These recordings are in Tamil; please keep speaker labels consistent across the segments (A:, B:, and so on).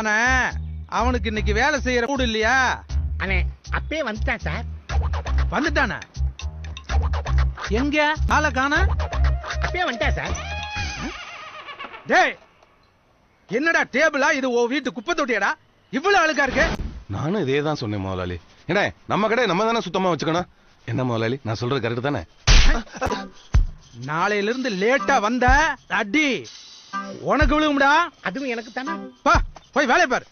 A: ஆனா அவனுக்கு இன்னைக்கு வேலை செய்யற மூடு இல்லையா?
B: அண்ணே அப்பே வந்துட்டான் சார்.
A: வந்துட்டானா? எங்க ஆளை காணா?
B: அப்பே வந்துட்டா சார்.
A: டேய் என்னடா டேபிளா இது? ஓ வீட்டு குப்பை தொட்டியாடா? இவ்வளவு அழுக்கா இருக்கு.
C: நானும் இதே தான் சொன்னேன் முதலாளி. என்ன நம்ம கடை நம்ம தானே சுத்தமா வச்சுக்கணும். என்ன முதலாளி நான் சொல்றது கரெக்ட் தானே?
A: நாளையில இருந்து லேட்டா வந்த அடி உனக்கு விழுகும்டா.
B: அதுவும் எனக்கு தானே.
A: போய் வேலைய பாரு.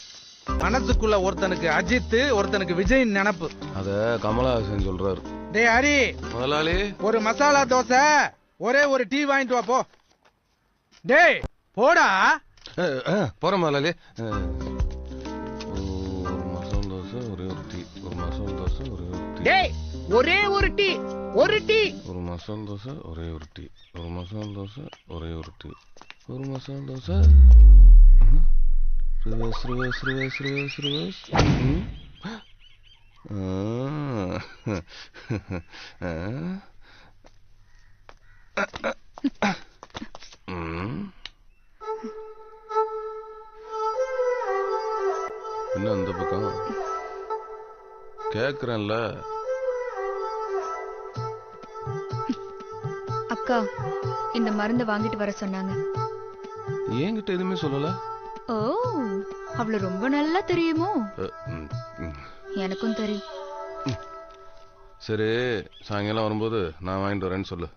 A: மனசுக்குள்ள ஒருத்தனுக்கு அஜித், ஒருத்தனுக்கு விஜய் நினைப்பு.
C: அத கமலஹாசன் சொல்றாரு.
A: டேய் ஹரி
C: முதலாளி
A: ஒரு மசாலா தோசை ஒரே ஒரு டீ வாங்கிட்டு வா போ. டேய் போடா.
C: போற முதலாளி. ஒரு மசாலா தோசை ஒரே ஒரு டீ. ஒரு மசாலா தோசை ஒரே ஒரு டீ.
B: டேய் ஒரே ஒரு டீ. ஒரு டீ.
C: ஒரு மசாலா தோசை ஒரே ஒரு டீ. ஒரு மசாலா தோசை ஒரே ஒரு டீ. ஒரு masala dosa. Reverse reverse reverse reverse reverse. என்ன அந்த பக்கம் கேக்குறேன்ல.
D: அக்கா இந்த மருந்து வாங்கிட்டு வர சொன்னாங்க.
C: என்கிட்ட எதுவுமே சொல்லல.
D: ஓ அவள ரொம்ப நல்லா தெரியுமோ? எனக்கும் தெரியும்.
C: சரி சாயங்காலம் வரும்போது நான் வாங்கிட்டு வரேன்னு சொல்லு.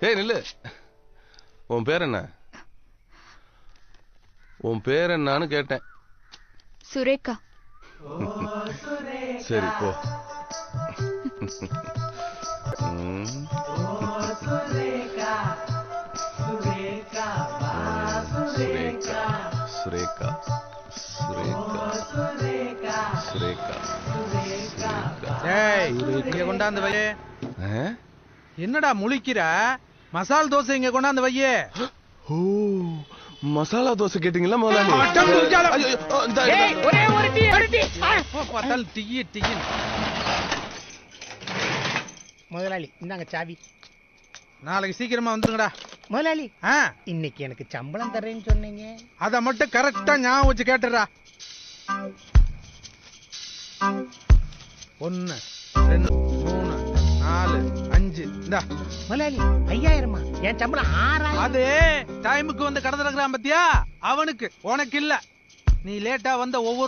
C: ஏய் நில்லு. உன் பேர் என்ன? உன் பேர் என்னன்னு கேட்டேன்.
D: சுரேகா.
C: சரி போ. சுரேகா சுரேகா சுரேகா சுரேகா.
A: டேய் இங்க கொண்டாந்து வையே. என்னடா முழிக்கிற? மசால் தோசை இங்க கொண்டாந்து வையே.
C: ஓ மசாலா தோசை கேட்டீங்களா முதலாளி?
B: ஒரே ஒரு டீ. ஒரு டீ.
A: பார்த்தால் டீ டீ.
B: முதலாளி இந்தாங்க சாவி.
A: நாளைக்கு சீக்கிரமா வந்துருங்கடா.
B: முதலாளி இன்னைக்கு எனக்கு சம்பளம் தர்றேன்னு சொன்னீங்க.
A: அத மட்டும் கரெக்டா ஞாபகம் வச்சு கேட்டுறா. 1 2 3 4 5 இந்தா.
B: முதலாளி 5000 என் சம்பளம் 6000.
A: அது டைமுக்கு வந்து கடை திறக்கிறான் பத்தியா? அவனுக்கு உனக்கு இல்ல. நீ லேட்டா வந்த ஒவ்வொரு